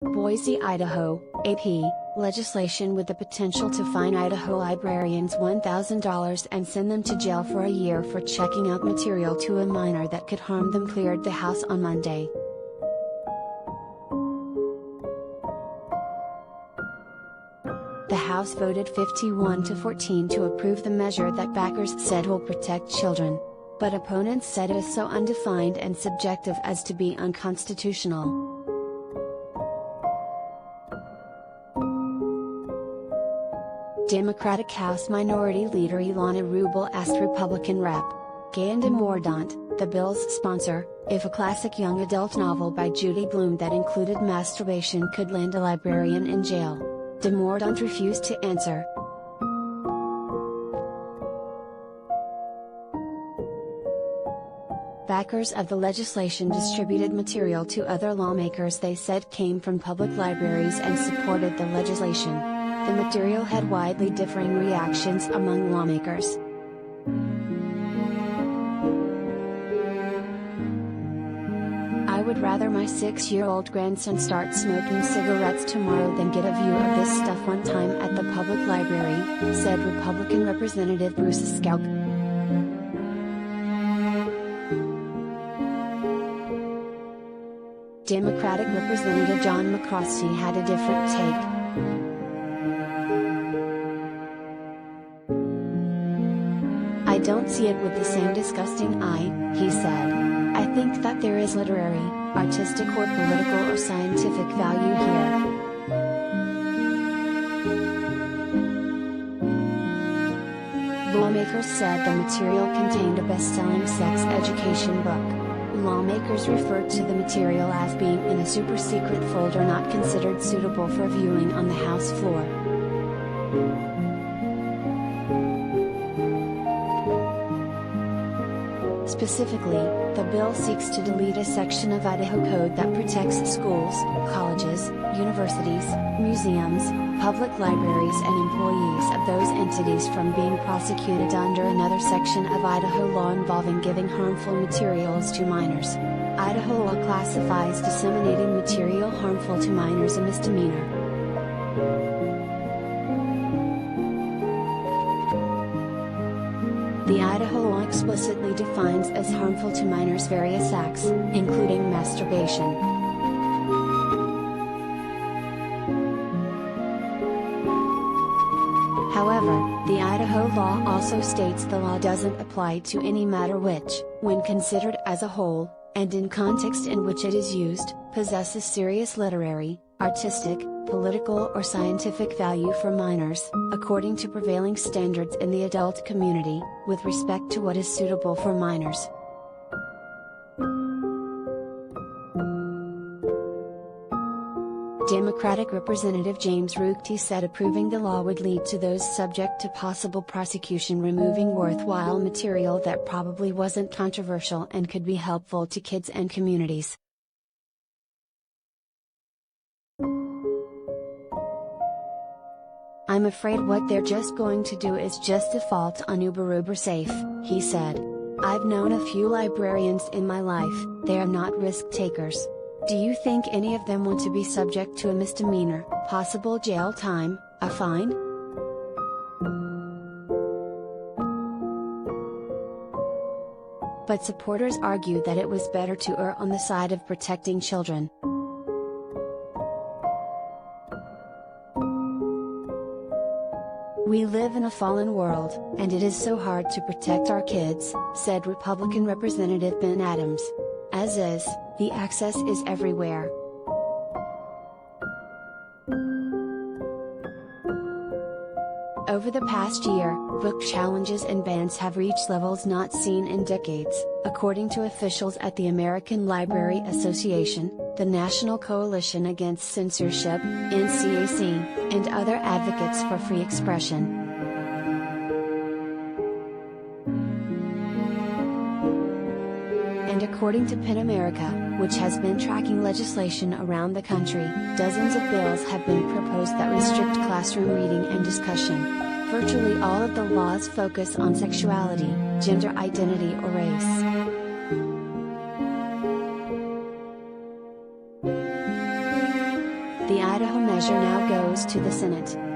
Boise, Idaho, AP, legislation with the potential to fine Idaho librarians $1,000 and send them to jail for a year for checking out material to a minor that could harm them cleared the House on Monday. The House voted 51-14 to approve the measure that backers said will protect children. But opponents said it is so undefined and subjective as to be unconstitutional. Democratic House Minority Leader Ilana Rubel asked Republican Rep. Gayanda Mordaunt, the bill's sponsor, if a classic young adult novel by Judy Blume that included masturbation could land a librarian in jail. De Mordaunt refused to answer. Backers of the legislation distributed material to other lawmakers they said came from public libraries and supported the legislation. The material had widely differing reactions among lawmakers. I would rather my 6-year-old grandson start smoking cigarettes tomorrow than get a view of this stuff one time at the public library, said Republican Representative Bruce Skalk. Democratic Representative John McCroskey had a different take. I don't see it with the same disgusting eye, he said. I think that there is literary, artistic or political or scientific value here. Lawmakers said the material contained a best-selling sex education book. Lawmakers referred to the material as being in a super-secret folder not considered suitable for viewing on the House floor. Specifically, the bill seeks to delete a section of Idaho code that protects schools, colleges, universities, museums, public libraries and employees of those entities from being prosecuted under another section of Idaho law involving giving harmful materials to minors. Idaho law classifies disseminating material harmful to minors a misdemeanor. The Idaho law explicitly defines as harmful to minors various acts, including masturbation. However, the Idaho law also states the law doesn't apply to any matter which, when considered as a whole, and in context in which it is used, possesses serious literary, artistic, political or scientific value for minors, according to prevailing standards in the adult community, with respect to what is suitable for minors. Democratic Representative James Ruchti said approving the law would lead to those subject to possible prosecution removing worthwhile material that probably wasn't controversial and could be helpful to kids and communities. I'm afraid what they're just going to do is just default on uber safe, he said. I've known a few librarians in my life, they are not risk takers. Do you think any of them want to be subject to a misdemeanor, possible jail time, a fine? But supporters argue that it was better to err on the side of protecting children. We live in a fallen world, and it is so hard to protect our kids, said Republican Representative Ben Adams. As is, the access is everywhere. Over the past year, book challenges and bans have reached levels not seen in decades, according to officials at the American Library Association, the National Coalition Against Censorship, NCAC, and other advocates for free expression. And according to PEN America, which has been tracking legislation around the country, dozens of bills have been proposed that restrict classroom reading and discussion. Virtually all of the laws focus on sexuality, gender identity or race. The Idaho measure now goes to the Senate.